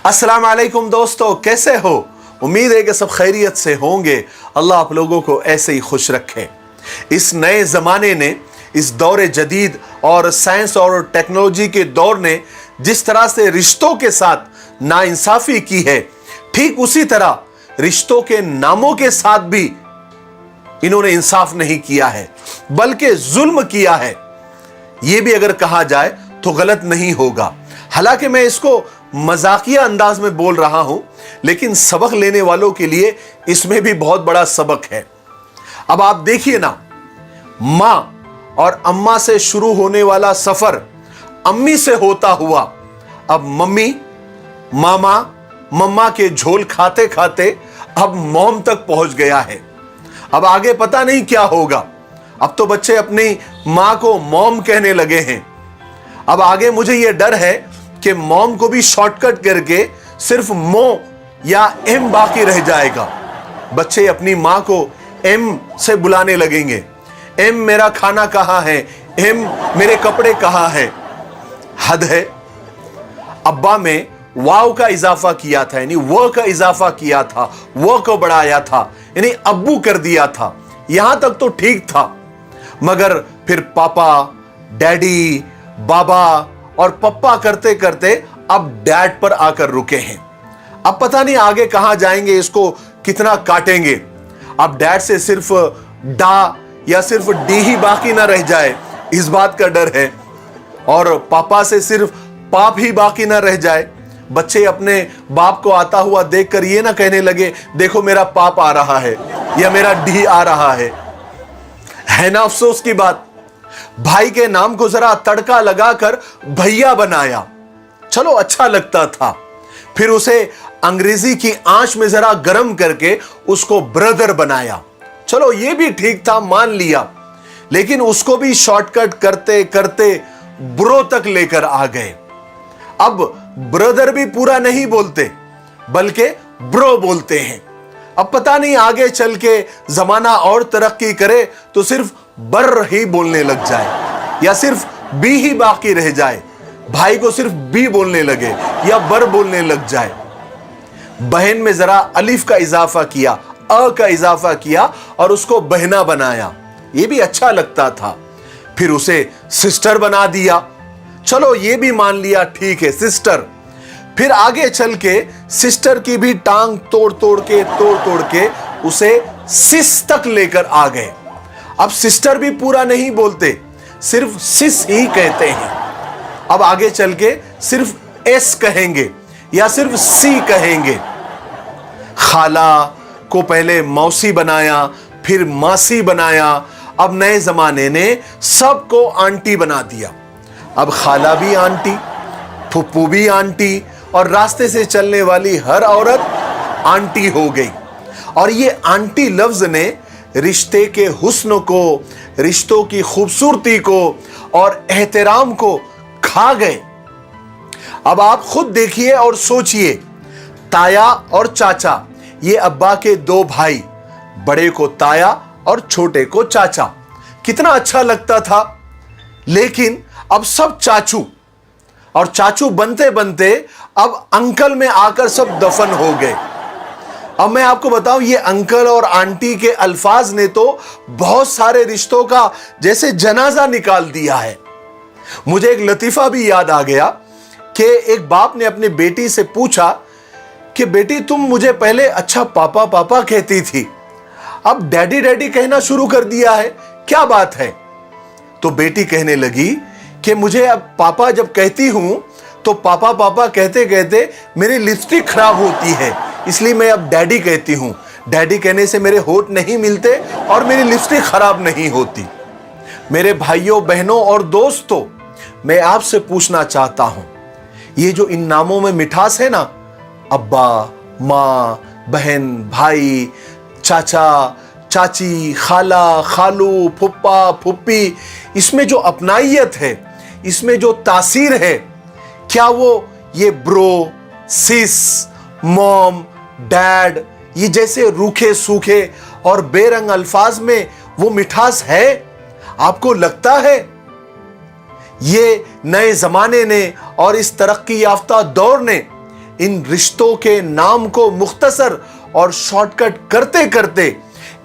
अस्सलाम वालेकुम दोस्तों, कैसे हो? उम्मीद है कि सब खैरियत से होंगे। अल्लाह आप लोगों को ऐसे ही खुश रखे। इस नए ज़माने ने, इस दौर जदीद और साइंस और टेक्नोलॉजी के दौर ने जिस तरह से रिश्तों के साथ नाइंसाफ़ी की है, ठीक उसी तरह रिश्तों के नामों के साथ भी इन्होंने इंसाफ नहीं किया है, बल्कि जुल्म किया है। यह भी अगर कहा जाए तो गलत नहीं होगा। हालांकि मैं इसको मजाकिया अंदाज में बोल रहा हूं, लेकिन सबक लेने वालों के लिए इसमें भी बहुत बड़ा सबक है। अब आप देखिए ना, मां और अम्मा से शुरू होने वाला सफर अम्मी से होता हुआ अब मम्मी, मामा, मम्मा के झोल खाते खाते अब मॉम तक पहुंच गया है। अब आगे पता नहीं क्या होगा। अब तो बच्चे अपनी मां को मॉम कहने लगे हैं। अब आगे मुझे यह डर है कि मॉम को भी शॉर्टकट करके सिर्फ मो या एम बाकी रह जाएगा। बच्चे अपनी मां को एम से बुलाने लगेंगे। एम मेरा खाना कहां है, एम मेरे कपड़े कहां है। हद है। अब्बा में वाव का इजाफा किया था, यानी वो का इजाफा किया था, वो को बढ़ाया था, यानी अब्बू कर दिया था। यहां तक तो ठीक था, मगर फिर पापा, डैडी, बाबा और पप्पा करते करते अब डैड पर आकर रुके हैं। अब पता नहीं आगे कहां जाएंगे, इसको कितना काटेंगे। अब डैड से सिर्फ डा या सिर्फ डी ही बाकी ना रह जाए, इस बात का डर है। और पापा से सिर्फ पाप ही बाकी ना रह जाए। बच्चे अपने बाप को आता हुआ देखकर ये ना कहने लगे, देखो मेरा पाप आ रहा है या मेरा डी आ रहा है ना अफसोस की बात। भाई के नाम को जरा तड़का लगाकर भैया बनाया, चलो अच्छा लगता था। फिर उसे अंग्रेजी की आंच में जरा गर्म करके उसको ब्रदर बनाया, चलो ये भी ठीक था, मान लिया। लेकिन उसको भी शॉर्टकट करते करते ब्रो तक लेकर आ गए। अब ब्रदर भी पूरा नहीं बोलते, बल्कि ब्रो बोलते हैं। अब पता नहीं आगे चल के जमाना और तरक्की करे तो सिर्फ बर ही बोलने लग जाए या सिर्फ बी ही बाकी रह जाए। भाई को सिर्फ बी बोलने लगे या बर बोलने लग जाए। बहन में जरा अलिफ का इजाफा किया, अ का इजाफा किया और उसको बहना बनाया, ये भी अच्छा लगता था। फिर उसे सिस्टर बना दिया, चलो ये भी मान लिया, ठीक है सिस्टर। फिर आगे चल के सिस्टर की भी टांग तोड़ तोड़ के उसे सिस तक लेकर आ गए। अब सिस्टर भी पूरा नहीं बोलते, सिर्फ सिस ही कहते हैं। अब आगे चल के सिर्फ एस कहेंगे या सिर्फ सी कहेंगे। खाला को पहले मौसी बनाया, फिर मासी बनाया। अब नए जमाने ने सबको आंटी बना दिया। अब खाला भी आंटी, फुप्पू भी आंटी और रास्ते से चलने वाली हर औरत आंटी हो गई। और ये आंटी लफ्ज ने रिश्ते के हुस्न को, रिश्तों की खूबसूरती को और एहतराम को खा गए। अब आप खुद देखिए और सोचिए, ताया और चाचा, ये अब्बा के दो भाई, बड़े को ताया और छोटे को चाचा, कितना अच्छा लगता था। लेकिन अब सब चाचू, और चाचू बनते बनते अब अंकल में आकर सब दफन हो गए। अब मैं आपको बताऊं, ये अंकल और आंटी के अल्फाज ने तो बहुत सारे रिश्तों का जैसे जनाजा निकाल दिया है। मुझे एक लतीफा भी याद आ गया कि एक बाप ने अपनी बेटी से पूछा कि बेटी तुम मुझे पहले अच्छा पापा पापा कहती थी, अब डैडी डैडी कहना शुरू कर दिया है, क्या बात है? तो बेटी कहने लगी कि मुझे अब पापा जब कहती हूं तो पापा पापा कहते कहते मेरी लिपस्टिक खराब होती है, इसलिए मैं अब डैडी कहती हूं। डैडी कहने से मेरे होठ नहीं मिलते और मेरी लिपस्टिक खराब नहीं होती। मेरे भाइयों, बहनों और दोस्तों, मैं आपसे पूछना चाहता हूं, ये जो इन नामों में मिठास है ना, अब्बा, माँ, बहन, भाई, चाचा, चाची, खाला, खालू, फुप्पा, फुप्पी, इसमें जो अपनाइयत है, इसमें जो तासीर है, क्या वो ये ब्रो, सिस, मॉम, डैड, ये जैसे रूखे सूखे और बेरंग अल्फाज में वो मिठास है? आपको लगता है? ये नए जमाने ने और इस तरक्की याफ्ता दौर ने इन रिश्तों के नाम को मुख्तसर और शॉर्टकट करते करते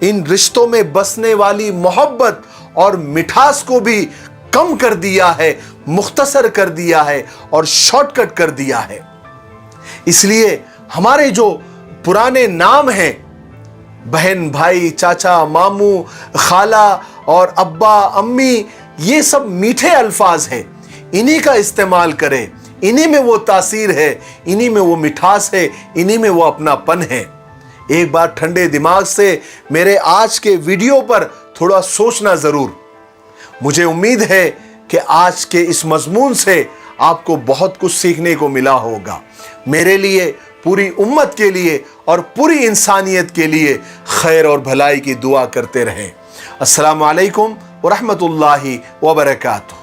इन रिश्तों में बसने वाली मोहब्बत और मिठास को भी कम कर दिया है, मुख्तसर कर दिया है और शॉर्टकट कर दिया है। इसलिए हमारे जो पुराने नाम हैं, बहन, भाई, चाचा, मामू, खाला और अब्बा, अम्मी, ये सब मीठे अल्फाज हैं। इन्हीं का इस्तेमाल करें। इन्हीं में वो तासीर है, इन्हीं में वो मिठास है, इन्हीं में वो अपनापन है। एक बार ठंडे दिमाग से मेरे आज के वीडियो पर थोड़ा सोचना जरूर। मुझे उम्मीद है कि आज के इस मजमून से आपको बहुत कुछ सीखने को मिला होगा। मेरे लिए, पूरी उम्मत के लिए और पूरी इंसानियत के लिए खैर और भलाई की दुआ करते रहें। अस्सलामु अलैकुम व रहमतुल्लाहि व बरकातुहू।